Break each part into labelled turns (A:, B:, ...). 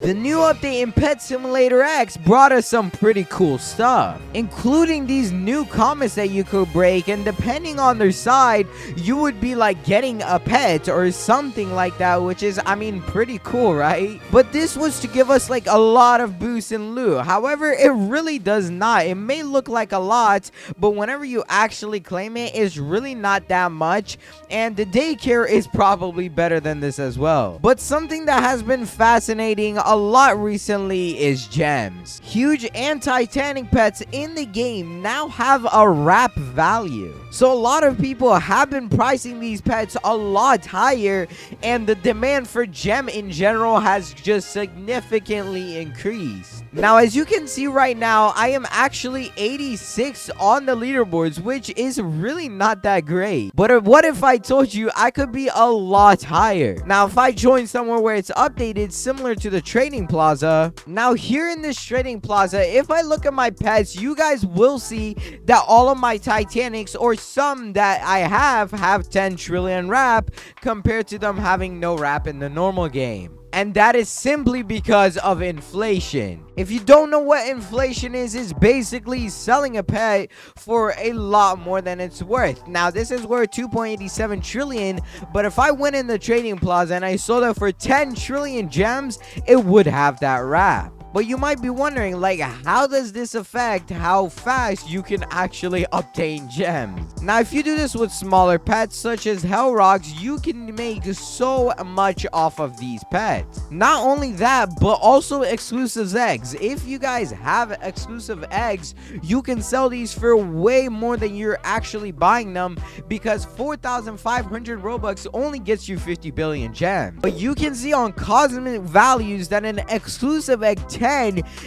A: The new update in Pet Simulator X brought us some pretty cool stuff, including these new comments that you could break, and depending on their side, you would be like getting a pet or something like that, which is, I mean, pretty cool, right? But this was to give us like a lot of boosts in loot. However, it really does not. It may look like a lot, but whenever you actually claim it, it's really not that much, and the Daycare is probably better than this as well. But something that has been fascinating a lot recently is gems. Huge and Titanic pets in the game now have a wrap value. So a lot of people have been pricing these pets a lot higher, and the demand for gem in general has just significantly increased. Now, as you can see right now, I am actually 86 on the leaderboards, which is really not that great. But what if I told you I could be a lot higher? Now, if I join somewhere where it's updated similar to the trading plaza, now here in this trading plaza, if I look at my pets, you guys will see that all of my Titanics, or some that I have 10 trillion wrap compared to them having no wrap in the normal game. And that is simply because of inflation. If you don't know what inflation is, it's basically selling a pet for a lot more than it's worth. Now, this is worth 2.87 trillion, but if I went in the trading plaza and I sold it for 10 trillion gems, it would have that wrap. But you might be wondering, like, how does this affect how fast you can actually obtain gems? Now, if you do this with smaller pets such as Hell Rocks, you can make so much off of these pets. Not only that, but also exclusive eggs. If you guys have exclusive eggs, you can sell these for way more than you're actually buying them, because 4,500 Robux only gets you 50 billion gems. But you can see on cosmic values that an exclusive egg 10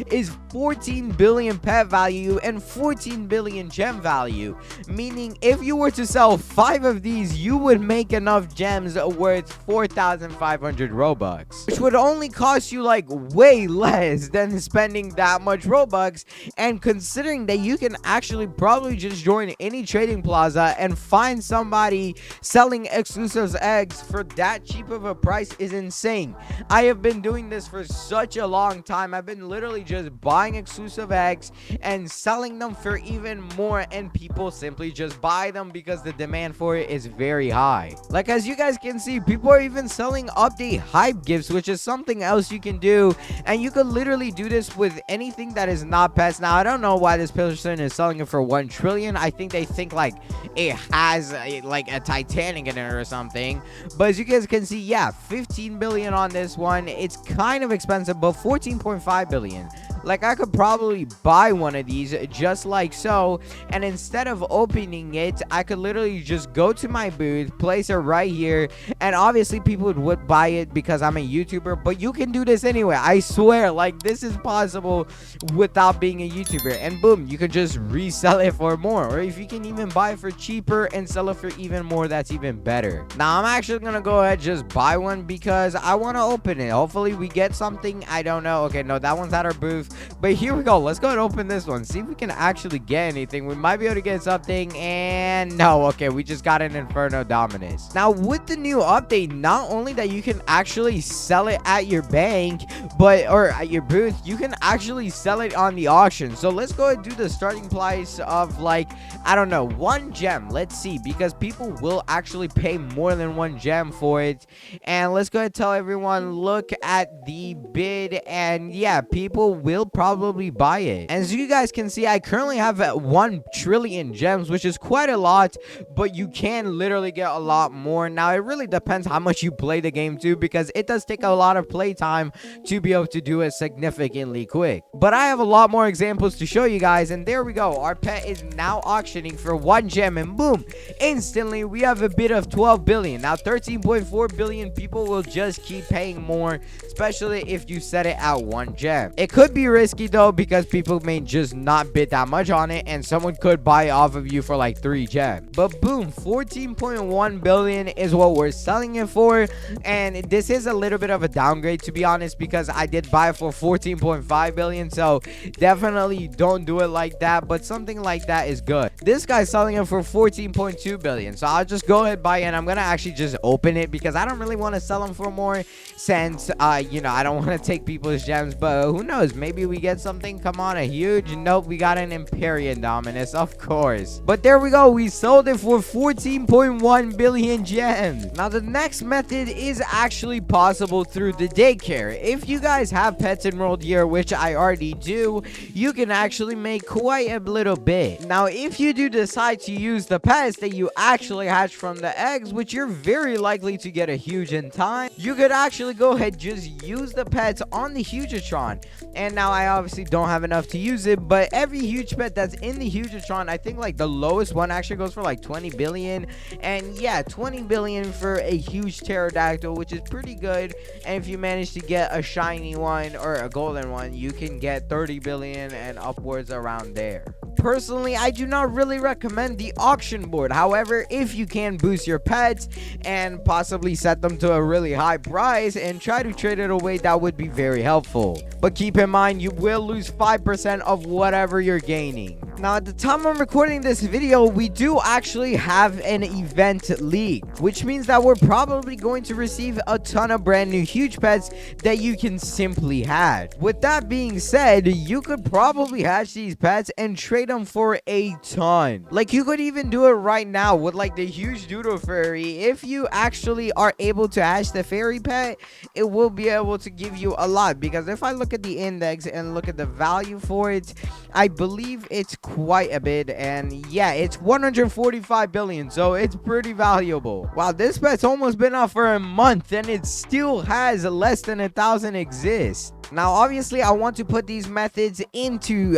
A: is 14 billion pet value and 14 billion gem value, meaning if you were to sell 5 of these, you would make enough gems worth 4,500 Robux, which would only cost you like way less than spending that much Robux. And considering that you can actually probably just join any trading plaza and find somebody selling exclusive eggs for that cheap of a price is insane. I have been doing this for such a long time. I've been literally just buying exclusive eggs and selling them for even more, and people simply just buy them because the demand for it is very high. Like, as you guys can see, people are even selling update hype gifts, which is something else you can do, and you could literally do this with anything that is not pets. Now, I don't know why this person is selling it for 1 trillion. I think they think like it has like a Titanic in it or something. But as you guys can see, yeah, 15 billion on this one. It's kind of expensive, but 14.5 billion. Like, I could probably buy one of these just like so, and instead of opening it, I could literally just go to my booth, place it right here, and obviously people would buy it because I'm a YouTuber. But you can do this anyway. I swear, like, this is possible without being a YouTuber, and boom, you could just resell it for more. Or if you can even buy it for cheaper and sell it for even more, that's even better. Now, I'm actually gonna go ahead just buy one because I want to open it. Hopefully we get something. I don't know. Okay, no, that one's at our booth. But here we go. Let's go and open this one. See if we can actually get anything. We might be able to get something. And no. Okay, we just got an Inferno Dominus. Now, with the new update, not only that you can actually sell it at your bank, or at your booth, you can actually sell it on the auction. So let's go and do the starting price of, like, I don't know, 1 gem. Let's see, because people will actually pay more than 1 gem for it. And let's go ahead and tell everyone, look at the bid. And yeah, people will probably buy it. And as you guys can see, I currently have 1 trillion gems, which is quite a lot, but you can literally get a lot more. Now, it really depends how much you play the game too, because it does take a lot of play time to be able to do it significantly quick. But I have a lot more examples to show you guys, and there we go. Our pet is now auctioning for 1 gem, and boom, instantly we have a bid of 12 billion. Now, 13.4 billion people will just keep paying more, especially if you set it at 1 gem. It could be risky though, because people may just not bid that much on it and someone could buy it off of you for like 3 gems. But boom, 14.1 billion is what we're selling it for. And this is a little bit of a downgrade, to be honest, because I did buy it for 14.5 billion. So definitely don't do it like that, but something like that is good. This guy's selling it for 14.2 billion, so I'll just go ahead buy it. And I'm gonna actually just open it because I don't really want to sell them for more, since you know, I don't want to take people's gems. But who knows, maybe we get something. Come on, a huge. Nope, we got an Empyrean Dominus, of course. But there we go, we sold it for 14.1 billion gems. Now the next method is actually possible through the Daycare. If you guys have pets enrolled here, which I already do, you can actually make quite a little bit. Now if you do decide to use the pets that you actually hatch from the eggs, which you're very likely to get a huge in time, you could actually go ahead, just use the pets on the hugeotron. And now I obviously don't have enough to use it, but every huge pet that's in the hugeotron, I think like the lowest one actually goes for like 20 billion. And yeah, 20 billion for a huge pterodactyl, which is pretty good. And if you manage to get a shiny one or a golden one, you can get 30 billion and upwards around there. Personally, I do not really recommend the auction board. However, if you can boost your pets and possibly set them to a really high price and try to trade it away, that would be very helpful. But keep in mind, you will lose 5% of whatever you're gaining. Now, at the time I'm recording this video, we do actually have an event league, which means that we're probably going to receive a ton of brand new huge pets that you can simply hatch. With that being said, you could probably hatch these pets and trade them for a ton. Like, you could even do it right now with like the huge doodle fairy. If you actually are able to hatch the fairy pet, it will be able to give you a lot, because if I look at the index and look at the value for it, I believe it's quite a bit. And yeah, it's 145 billion, so it's pretty valuable. Wow, this pet's almost been out for a month and it still has less than 1,000 exists. Now obviously I want to put these methods into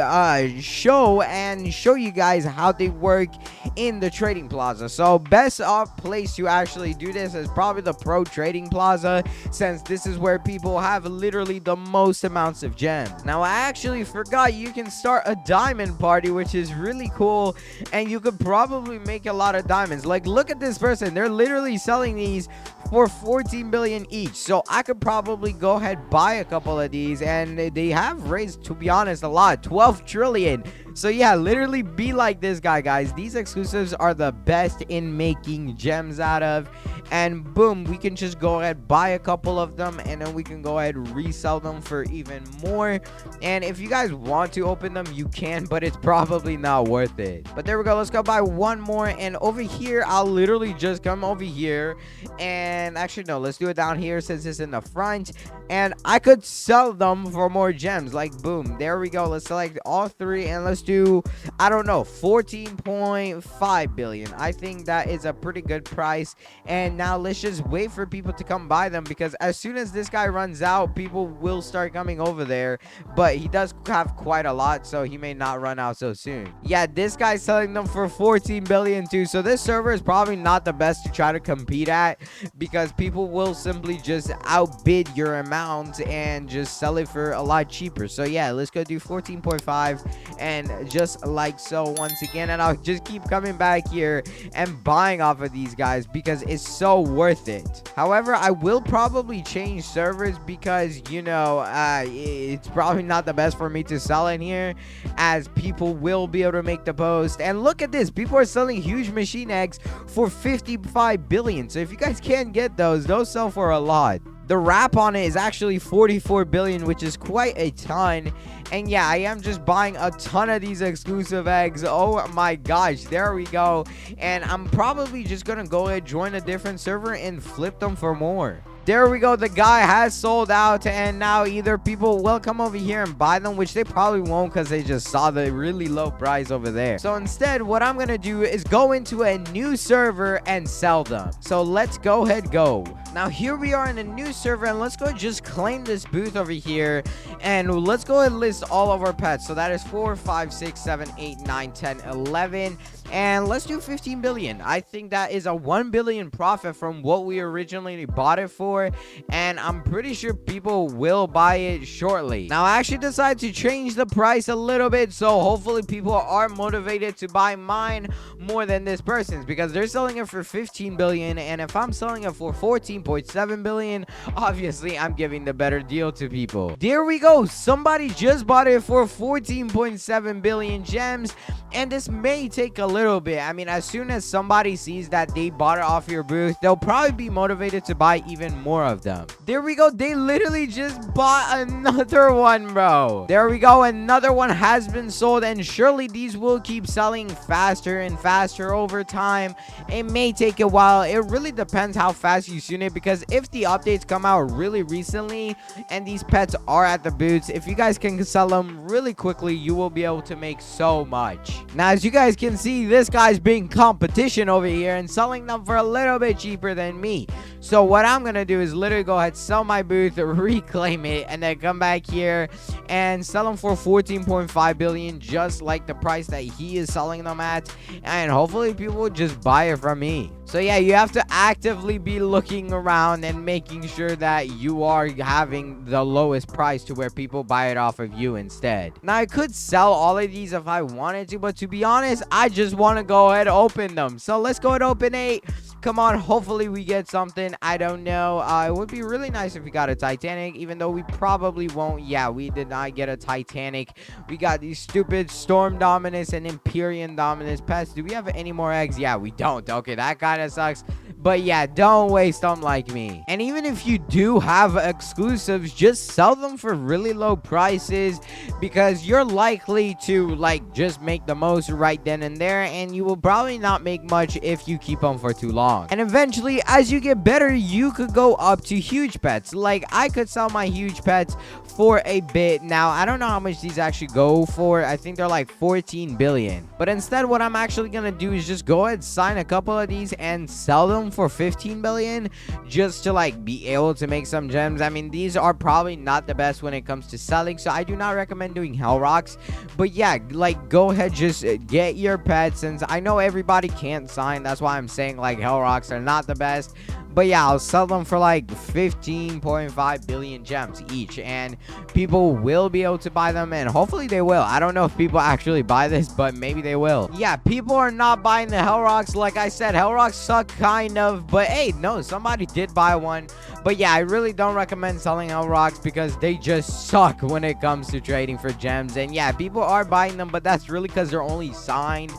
A: show and show you guys how they work in the trading plaza. So best place to actually do this is probably the pro trading plaza, since this is where people have literally the most amounts of gems. Now I actually forgot, you can start a diamond party, which is really cool, and you could probably make a lot of diamonds. Like, look at this person, they're literally selling these for 14 billion each. So I could probably go ahead, buy a couple of these, and they have raised, to be honest, a lot, 12 trillion. So yeah, literally be like this guy, guys. These exclusives are the best in making gems out of. And boom, we can just go ahead, buy a couple of them, and then we can go ahead resell them for even more. And if you guys want to open them, you can, but it's probably not worth it. But there we go, let's go buy one more. And over here, I'll literally just come over here, and actually no, let's do it down here since it's in the front, and I could sell them for more gems. Like boom, there we go. Let's select all three and let's do, I don't know, 14.5 billion. I think that is a pretty good price. And now let's just wait for people to come buy them, because as soon as this guy runs out, people will start coming over there. But he does have quite a lot, so he may not run out so soon. Yeah, this guy's selling them for 14 billion too. So this server is probably not the best to try to compete at, because people will simply just outbid your amount and just sell it for a lot cheaper. So yeah, let's go do 14.5 and just like so once again, and I'll just keep coming back here and buying off of these guys because it's so worth it. However, I will probably change servers because, you know, it's probably not the best for me to sell in here, as people will be able to make the post. And look at this, people are selling huge machine eggs for 55 billion. So if you guys can't get those sell for a lot. The wrap on it is actually 44 billion, which is quite a ton. And yeah, I am just buying a ton of these exclusive eggs. Oh my gosh, there we go. And I'm probably just gonna go ahead, join a different server and flip them for more. There we go, the guy has sold out, and now either people will come over here and buy them, which they probably won't because they just saw the really low price over there. So instead, what I'm gonna do is go into a new server and sell them. So let's go ahead, go. Now here we are in a new server, and let's go just claim this booth over here, and let's go ahead and list all of our pets. So that is 4, 5, 6, 7, 8, 9, 10, 11. And let's do 15 billion. I think that is a 1 billion profit from what we originally bought it for, and I'm pretty sure people will buy it shortly. Now, I actually decided to change the price a little bit, so hopefully people are motivated to buy mine more than this person's, because they're selling it for 15 billion, and if I'm selling it for 14.7 billion, obviously I'm giving the better deal to people. There we go. Somebody just bought it for 14.7 billion gems, and this may take a little bit. I mean, as soon as somebody sees that they bought it off your booth, they'll probably be motivated to buy even more of them. There we go. They literally just bought another one, bro. There we go. Another one has been sold, and surely these will keep selling faster and faster over time. It may take a while. It really depends how fast you tune it, because if the updates come out really recently and these pets are at the booths, if you guys can sell them really quickly, you will be able to make so much. Now, as you guys can see, this guy's being competition over here and selling them for a little bit cheaper than me. So what I'm gonna do is literally go ahead, sell my booth, reclaim it, and then come back here and sell them for 14.5 billion, just like the price that he is selling them at, and hopefully people will just buy it from me. So yeah, you have to actively be looking around and making sure that you are having the lowest price to where people buy it off of you instead. Now, I could sell all of these if I wanted to, but to be honest, I just want to go ahead and open them. So let's go ahead and open 8. Come on, hopefully we get something. I don't know. It would be really nice if we got a Titanic, even though we probably won't. Yeah, we did not get a Titanic. We got these stupid Storm Dominus and Empyrean Dominus pets. Do we have any more eggs? Yeah, we don't. Okay, that kind of sucks. But yeah, don't waste them like me. And even if you do have exclusives, just sell them for really low prices, because you're likely to like just make the most right then and there, and you will probably not make much if you keep them for too long. And eventually, as you get better, you could go up to huge pets. Like, I could sell my huge pets for a bit. Now, I don't know how much these actually go for. I think they're like 14 billion. But instead, what I'm actually gonna do is just go ahead, sign a couple of these and sell them for 15 billion, just to like be able to make some gems. I mean, these are probably not the best when it comes to selling, so I do not recommend doing hell rocks. But yeah, like, go ahead, just get your pets, since I know everybody can't sign. That's why I'm saying like hell rocks are not the best. But yeah, I'll sell them for like 15.5 billion gems each, and people will be able to buy them, and hopefully they will. I don't know if people actually buy this, but maybe they will. Yeah, people are not buying the hell rocks. Like I said, hell rocks suck kind of, but hey, no, somebody did buy one. But yeah, I really don't recommend selling hell rocks, because they just suck when it comes to trading for gems. And yeah, people are buying them, but that's really because they're only signed.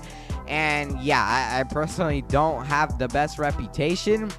A: And yeah, I personally don't have the best reputation.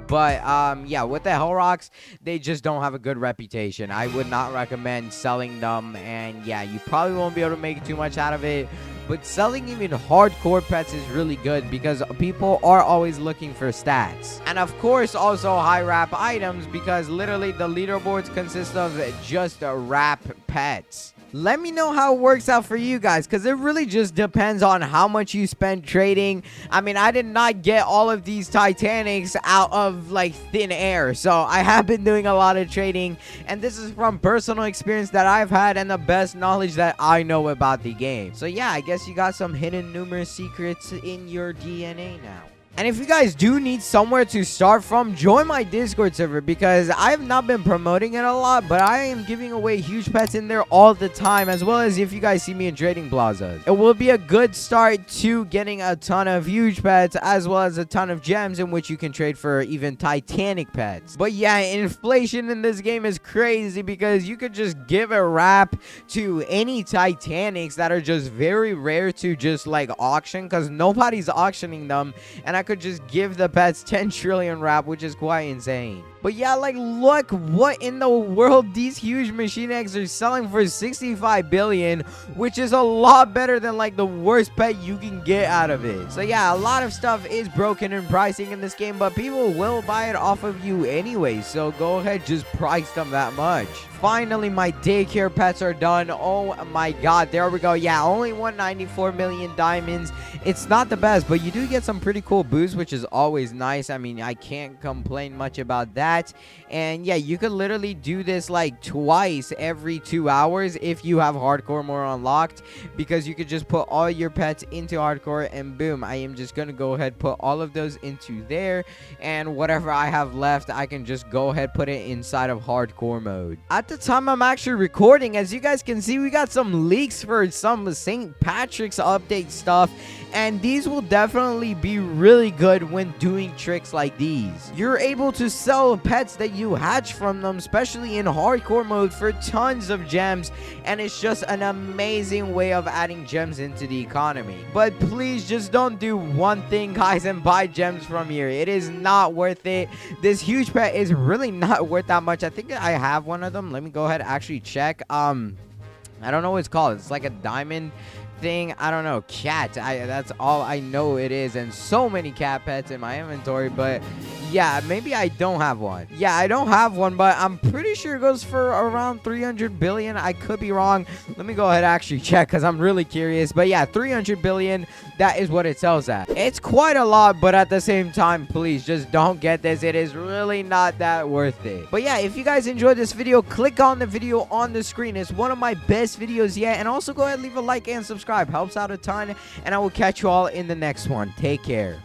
A: But yeah, with the hell rocks, they just don't have a good reputation. I would not recommend selling them, and yeah, you probably won't be able to make too much out of it. But selling even hardcore pets is really good, because people are always looking for stats. And of course, also high wrap items, because literally the leaderboards consist of just wrap pets. Let me know how it works out for you guys, because it really just depends on how much you spend trading. I mean, I did not get all of these Titanics out of like thin air, so I have been doing a lot of trading, and this is from personal experience that I've had and the best knowledge that I know about the game. So yeah, I guess you got some hidden numerous secrets in your DNA now. And if you guys do need somewhere to start from, join my Discord server, because I have not been promoting it a lot, but I am giving away huge pets in there all the time, as well as if you guys see me in trading plazas. It will be a good start to getting a ton of huge pets, as well as a ton of gems in which you can trade for even Titanic pets. But yeah, inflation in this game is crazy, because you could just give a wrap to any Titanics that are just very rare to just like auction, because nobody's auctioning them, and I could just give the pets 10 trillion wrap, which is quite insane. But yeah, like, look what in the world, these huge machine eggs are selling for 65 billion, which is a lot better than like the worst pet you can get out of it. So yeah, a lot of stuff is broken in pricing in this game, but people will buy it off of you anyway, so go ahead, just price them that much. Finally, my daycare pets are done. Oh my god, there we go. Yeah, only 194 million diamonds. It's not the best, but you do get some pretty cool boosts, which is always nice. I mean, I can't complain much about that. cat. And yeah, you could literally do this like twice every 2 hours if you have hardcore mode unlocked, because you could just put all your pets into hardcore and boom, I am just gonna go ahead put all of those into there, and whatever I have left I can just go ahead put it inside of hardcore mode. At the time I'm actually recording, as you guys can see, we got some leaks for some St. Patrick's update stuff, and these will definitely be really good when doing tricks like these. You're able to sell pets that you hatch from them, especially in hardcore mode, for tons of gems, and it's just an amazing way of adding gems into the economy. But please just don't do one thing, guys, and buy gems from here. It is not worth it. This huge pet is really not worth that much. I think I have one of them. Let me go ahead and actually check. I don't know what it's called. It's like a diamond thing. I don't know. Cat. That's all I know it is. And so many cat pets in my inventory. But yeah, maybe I don't have one. Yeah, I don't have one, but I'm pretty sure it goes for around 300 billion. I could be wrong. Let me go ahead and actually check, because I'm really curious. But yeah, 300 billion. That is what it sells at. It's quite a lot, but at the same time, please just don't get this. It is really not that worth it. But yeah, if you guys enjoyed this video, click on the video on the screen. It's one of my best videos yet. And also go ahead and leave a like and subscribe. Helps out a ton. And I will catch you all in the next one. Take care.